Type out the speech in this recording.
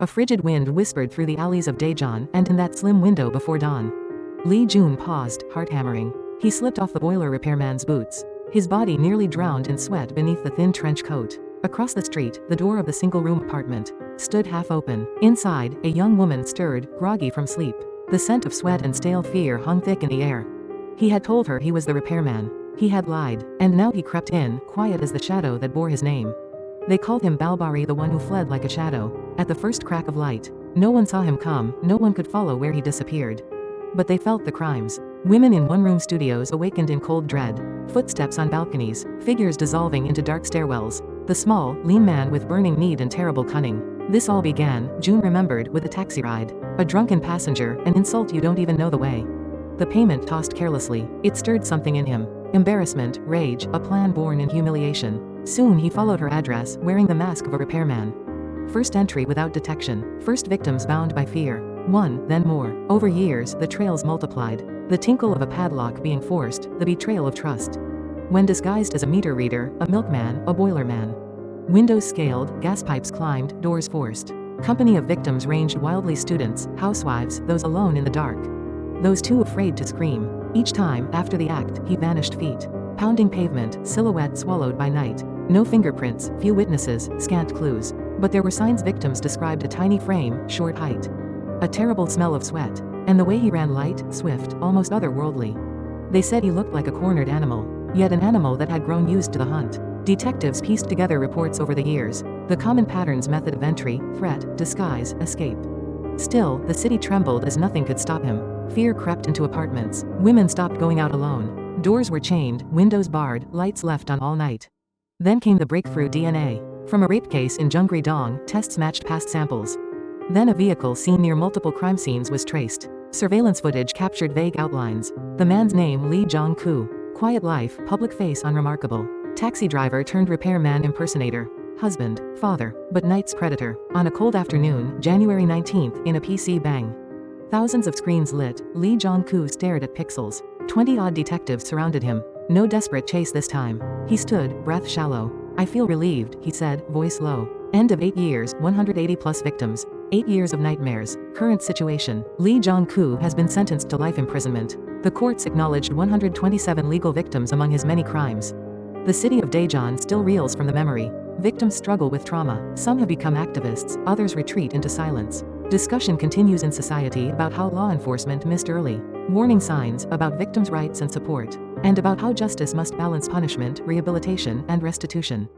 A frigid wind whispered through the alleys of Daejeon and in that slim window before dawn. Lee Jun paused, heart-hammering. He slipped off the boiler repairman's boots. His body nearly drowned in sweat beneath the thin trench coat. Across the street, the door of the single-room apartment stood half open. Inside, a young woman stirred, groggy from sleep. The scent of sweat and stale fear hung thick in the air. He had told her he was the repairman. He had lied, and now he crept in, quiet as the shadow that bore his name. They called him Balbari, the one who fled like a shadow. At the first crack of light, no one saw him come, no one could follow where he disappeared. But they felt the crimes. Women in one-room studios awakened in cold dread. Footsteps on balconies, figures dissolving into dark stairwells. The small, lean man with burning need and terrible cunning. This all began, June remembered, with a taxi ride. A drunken passenger, an insult you don't even know the way. The payment tossed carelessly. It stirred something in him. Embarrassment, rage, a plan born in humiliation. Soon he followed her address, wearing the mask of a repairman. First entry without detection. First victims bound by fear. One, then more. Over years, the trails multiplied. The tinkle of a padlock being forced, the betrayal of trust. When disguised as a meter reader, a milkman, a boilerman. Windows scaled, gas pipes climbed, doors forced. Company of victims ranged wildly: students, housewives, those alone in the dark. Those too afraid to scream. Each time, after the act, he vanished feet. Pounding pavement, silhouette swallowed by night. No fingerprints, few witnesses, scant clues. But there were signs. Victims described: a tiny frame, short height. A terrible smell of sweat. And the way he ran, light, swift, almost otherworldly. They said he looked like a cornered animal. Yet an animal that had grown used to the hunt. Detectives pieced together reports over the years. The common patterns: method of entry, threat, disguise, escape. Still, the city trembled as nothing could stop him. Fear crept into apartments. Women stopped going out alone. Doors were chained, windows barred, lights left on all night. Then came the breakthrough: DNA. From a rape case in Jeongri-dong, tests matched past samples. Then a vehicle seen near multiple crime scenes was traced. Surveillance footage captured vague outlines. The man's name: Lee Jong-koo. Quiet life, public face unremarkable. Taxi driver turned repairman impersonator. Husband, father, but night's predator. On a cold afternoon, January 19th, in a PC bang. Thousands of screens lit, Lee Jong-koo stared at pixels. 20-odd detectives surrounded him. No desperate chase this time. He stood, breath shallow. I feel relieved, he said, voice low. End of 8 years, 180+ victims. 8 years of nightmares. Current situation: Lee Jong-koo has been sentenced to life imprisonment. The courts acknowledged 127 legal victims among his many crimes. The city of Daejeon still reels from the memory. Victims struggle with trauma. Some have become activists, others retreat into silence. Discussion continues in society about how law enforcement missed early warning signs, about victims' rights and support, and about how justice must balance punishment, rehabilitation, and restitution.